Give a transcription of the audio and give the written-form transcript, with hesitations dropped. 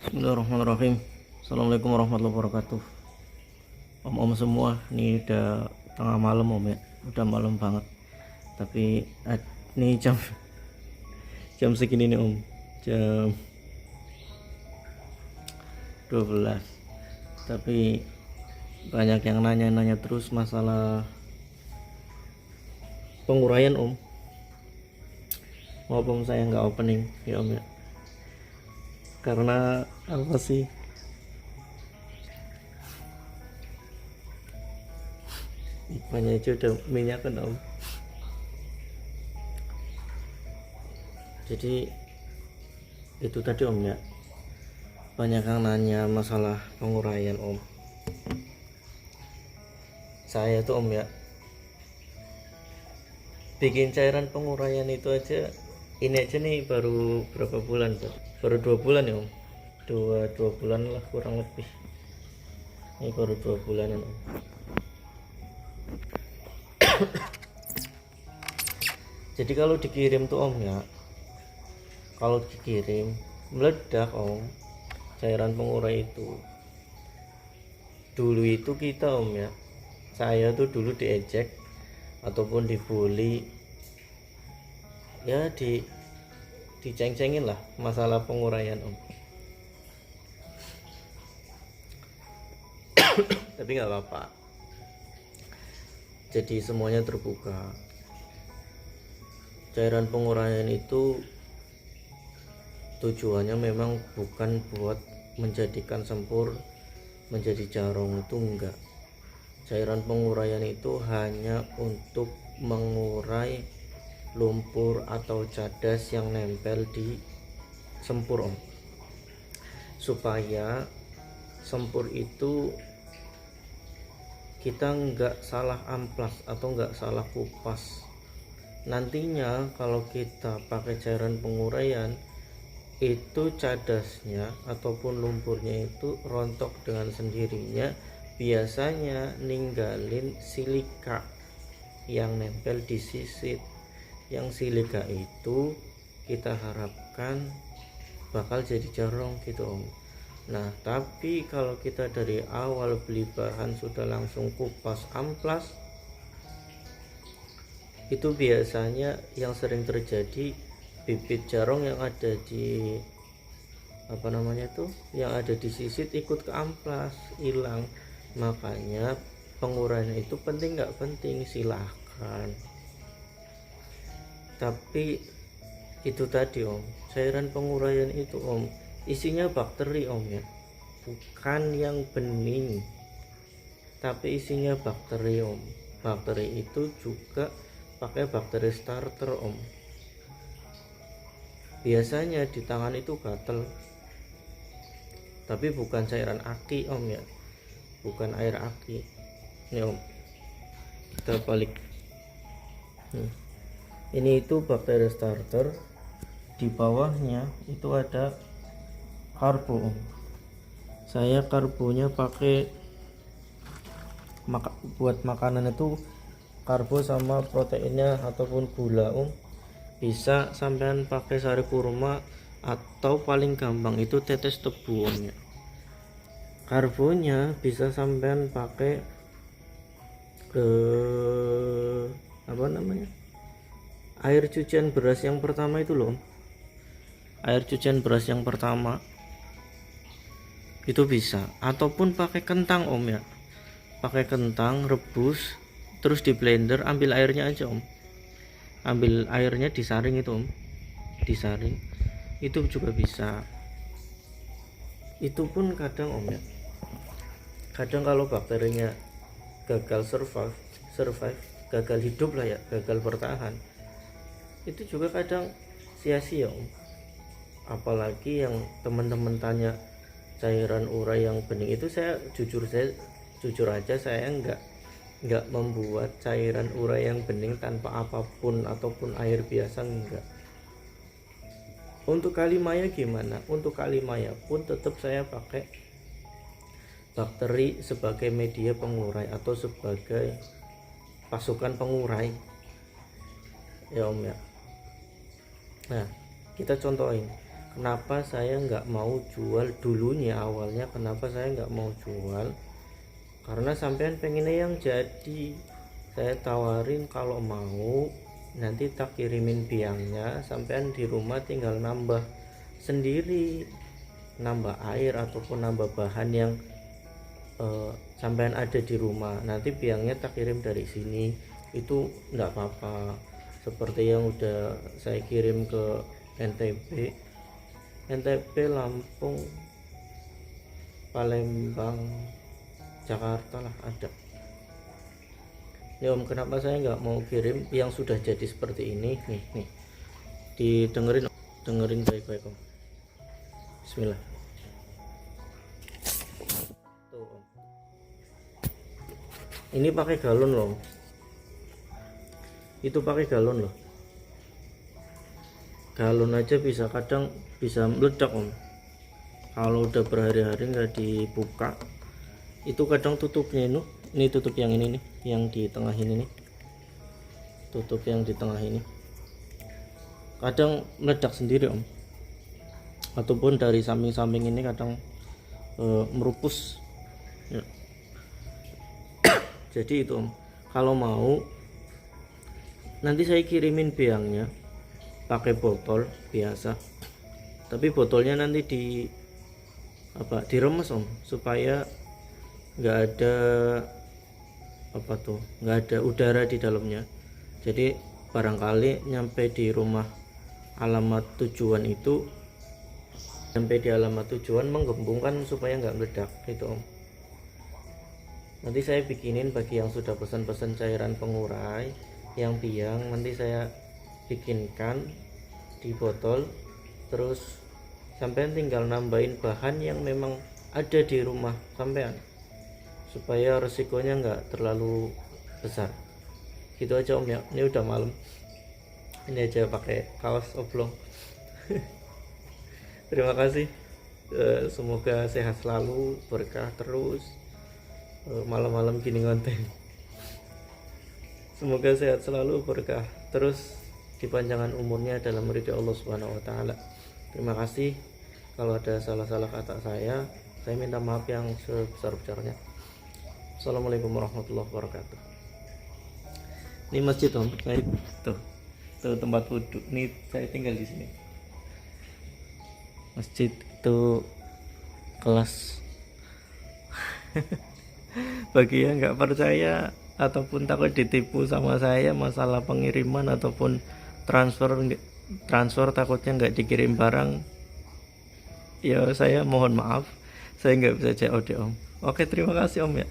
Bismillahirrahmanirrahim. Assalamualaikum warahmatullahi wabarakatuh. Om-om semua, ini udah tengah malam om ya, udah malam banget. Tapi ini jam jam segini nih om, jam 12. Tapi banyak yang nanya-nanya terus masalah penguraian om. Maupun saya nggak opening ya om ya, karena apa sih, iklannya aja udah minyak kan om. Jadi itu tadi om ya, banyak yang nanya masalah penguraian om. Saya tuh om ya, bikin cairan penguraian itu aja, ini aja nih baru berapa bulan, baru 2 bulan ya om, dua bulan lah kurang lebih. Ini baru 2 bulanan om. Jadi kalau dikirim tuh om ya, kalau dikirim meledak om, cairan pengurai itu. Dulu itu kita om ya, saya tuh dulu diejek ataupun dibully ya, diceng-cengin lah masalah penguraian om. Tapi nggak apa-apa, jadi semuanya terbuka. Cairan penguraian itu tujuannya memang bukan buat menjadikan sempur menjadi jarum, itu enggak. Cairan penguraian itu hanya untuk mengurai lumpur atau cadas yang nempel di sempur om, supaya sempur itu kita nggak salah amplas atau nggak salah kupas. Nantinya kalau kita pakai cairan penguraian itu, cadasnya ataupun lumpurnya itu rontok dengan sendirinya, biasanya ninggalin silika yang nempel di sisit. Yang silika itu kita harapkan bakal jadi jarong gitu om. Nah tapi kalau kita dari awal beli bahan sudah langsung kupas amplas, itu biasanya yang sering terjadi, bibit jarong yang ada di yang ada di sisit ikut ke amplas, hilang. Makanya penguraian itu penting nggak penting silahkan, tapi itu tadi om, cairan penguraian itu om isinya bakteri om ya, bukan yang bening, tapi isinya bakteri om. Bakteri itu juga pakai bakteri starter om. Biasanya di tangan itu gatel, tapi bukan cairan aki om ya, bukan air aki. Ini om, kita balik. Ini itu bakteri starter, di bawahnya itu ada karbo om. Saya karbonya pakai buat makanan itu karbo sama proteinnya ataupun gula om. Bisa sampean pakai sari kurma atau paling gampang itu tetes tebu om ya. Karbonya bisa sampean pakai ke air cucian beras yang pertama itu loh om. Air cucian beras yang pertama itu bisa, ataupun pakai kentang om ya. Pakai kentang rebus terus di blender, ambil airnya aja om, ambil airnya disaring itu om, disaring itu juga bisa. Itu pun kadang om ya, kadang kalau bakterinya gagal survive, gagal hidup lah ya, gagal bertahan, itu juga kadang sia-sia om. Apalagi yang teman-teman tanya cairan urai yang bening itu, saya jujur aja saya enggak membuat cairan urai yang bening tanpa apapun ataupun air biasa, enggak. Untuk kalimaya gimana? Untuk kalimaya pun tetap saya pakai bakteri sebagai media pengurai atau sebagai pasukan pengurai ya om ya. Nah kita contohin, kenapa saya nggak mau jual dulunya. Awalnya kenapa saya nggak mau jual, karena sampean pengennya yang jadi. Saya tawarin kalau mau nanti tak kirimin biangnya, sampean di rumah tinggal nambah sendiri, nambah air ataupun nambah bahan yang sampean ada di rumah, nanti biangnya tak kirim dari sini. Itu enggak apa-apa, seperti yang udah saya kirim ke NTB, Lampung, Palembang, Jakarta lah ada. Ya Om, kenapa saya nggak mau kirim yang sudah jadi seperti ini? Nih dengerin baik-baik Om. Bismillah. Tuh Om, ini pakai galon loh, itu pakai galon loh. Galon aja kadang bisa meledak Om, kalau udah berhari-hari nggak dibuka. Itu kadang tutupnya ini tutup yang ini nih, yang di tengah ini nih, tutup yang di tengah ini kadang meledak sendiri Om, ataupun dari samping-samping ini kadang merupus ya. Jadi itu Om, kalau mau nanti saya kirimin biangnya pakai botol biasa, tapi botolnya nanti diremes Om, supaya nggak ada nggak ada udara di dalamnya. Jadi barangkali nyampe di rumah alamat tujuan itu, sampai di alamat tujuan menggembungkan supaya nggak meledak itu Om. Nanti saya bikinin bagi yang sudah pesan-pesan cairan pengurai yang biang, nanti saya bikinkan di botol, terus sampean tinggal nambahin bahan yang memang ada di rumah sampean, supaya resikonya nggak terlalu besar. Gitu aja Om ya, ini udah malam, ini aja pakai kaos oblong. Terima kasih, semoga sehat selalu, berkah terus. Malam-malam gini ngonten, semoga sehat selalu, berkah terus, dipanjangkan umurnya dalam ridha Allah Subhanahu wa taala. Terima kasih. Kalau ada salah-salah kata saya minta maaf yang sebesar-besarnya. Assalamualaikum warahmatullahi wabarakatuh. Ini masjid Om, saya tuh tempat wudhu. Nih saya tinggal di sini. Masjid itu kelas. Bagi yang nggak percaya ataupun takut ditipu sama saya masalah pengiriman ataupun transfer takutnya nggak dikirim barang, ya saya mohon maaf, saya nggak bisa COD Om. Oke, terima kasih Om ya.